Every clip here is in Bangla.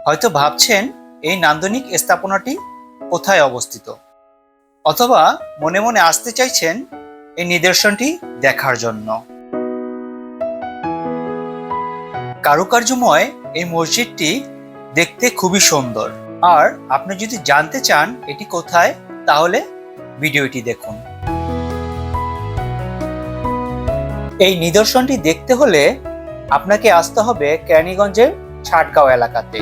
হয়তো ভাবছেন এই নান্দনিক স্থাপনাটি কোথায় অবস্থিত, অথবা মনে মনে আসতে চাইছেন এই নিদর্শনটি দেখার জন্য। কারুকার্যময় এই মসজিদটি দেখতে খুবই সুন্দর। আর আপনি যদি জানতে চান এটি কোথায়, তাহলে ভিডিওটি দেখুন। এই নিদর্শনটি দেখতে হলে আপনাকে আসতে হবে কেরানীগঞ্জের ছাটগাঁও এলাকাতে,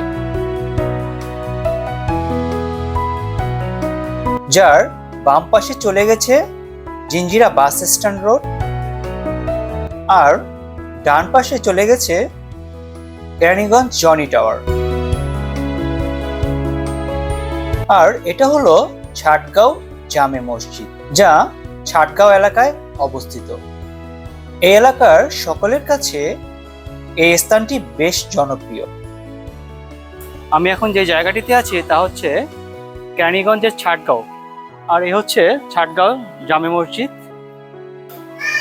যার বাম পাশে চলে গেছে জিঞ্জিরা বাস স্ট্যান্ড রোড, আর ডান পাশে চলে গেছে কেরানীগঞ্জ জনি টাওয়ার। আর এটা হলো ছাটগাঁও জামে মসজিদ, যা ছাটগাঁও এলাকায় অবস্থিত। এই এলাকার সকলের কাছে এই স্থানটি বেশ জনপ্রিয়। আমি এখন যে জায়গাটিতে আছি তা হচ্ছে কেরানীগঞ্জের ছাটগাঁও, আর এ হচ্ছে ছাটগাঁও জামে মসজিদ।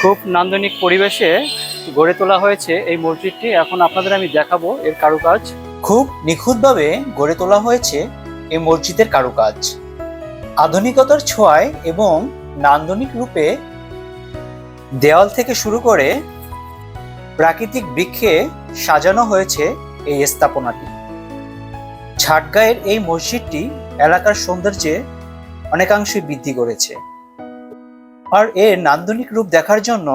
খুব নান্দনিক পরিবেশে গড়ে তোলা হয়েছে এই মসজিদটি। এখন আপনাদের আমি দেখাবো এর কারুকাজ। খুব নিখুঁতভাবে গড়ে তোলা হয়েছে এই মসজিদের কারুকাজ। আধুনিকতার ছোঁয়ায় এবং নান্দনিক রূপে দেওয়াল থেকে শুরু করে প্রাকৃতিক বৃক্ষে সাজানো হয়েছে এই স্থাপনাটি। ছাটগাঁয়ের এই মসজিদটি এলাকার সৌন্দর্যে অনেকাংশে বৃদ্ধি করেছে। আর এর নান্দনিক রূপ দেখার জন্য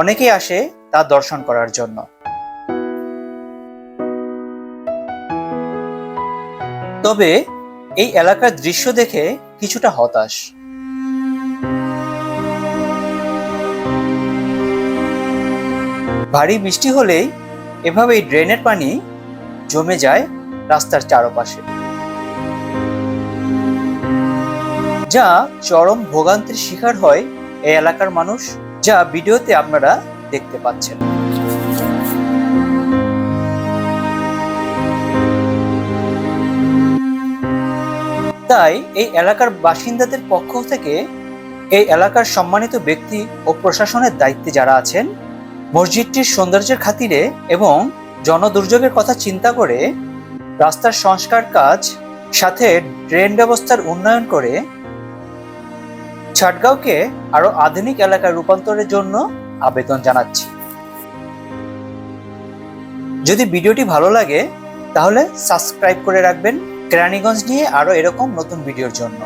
অনেকেই আসে তা দর্শন করার জন্য। তবে এই এলাকার দৃশ্য দেখে কিছুটা হতাশ। ভারী বৃষ্টি হলেই এভাবেই ড্রেনের পানি জমে যায় রাস্তার চারপাশে, যা চরম ভোগান্তির শিকার হয় এই এলাকার মানুষ, যা ভিডিওতে আপনারা দেখতে পাচ্ছেন। তাই এই এলাকার বাসিন্দাদের পক্ষ থেকে এই এলাকার সম্মানিত ব্যক্তি ও প্রশাসনের দায়িত্বে যারা আছেন, মসজিদটির সৌন্দর্যের খাতিরে এবং জনদুর্যোগের কথা চিন্তা করে রাস্তার সংস্কার কাজ সাথে ড্রেন ব্যবস্থার উন্নয়ন করে ছাটগাঁওকে আরো আধুনিক এলাকায় রূপান্তরের জন্য আবেদন জানাচ্ছি। যদি ভিডিওটি ভালো লাগে তাহলে সাবস্ক্রাইব করে রাখবেন কেরানীগঞ্জ নিয়ে আরো এরকম নতুন ভিডিওর জন্য।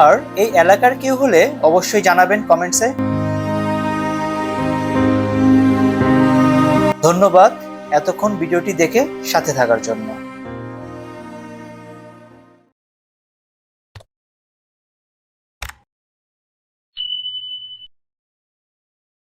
আর এই এলাকার কেউ হলে অবশ্যই জানাবেন কমেন্টসে। ধন্যবাদ এতক্ষণ ভিডিওটি দেখে সাথে থাকার জন্য।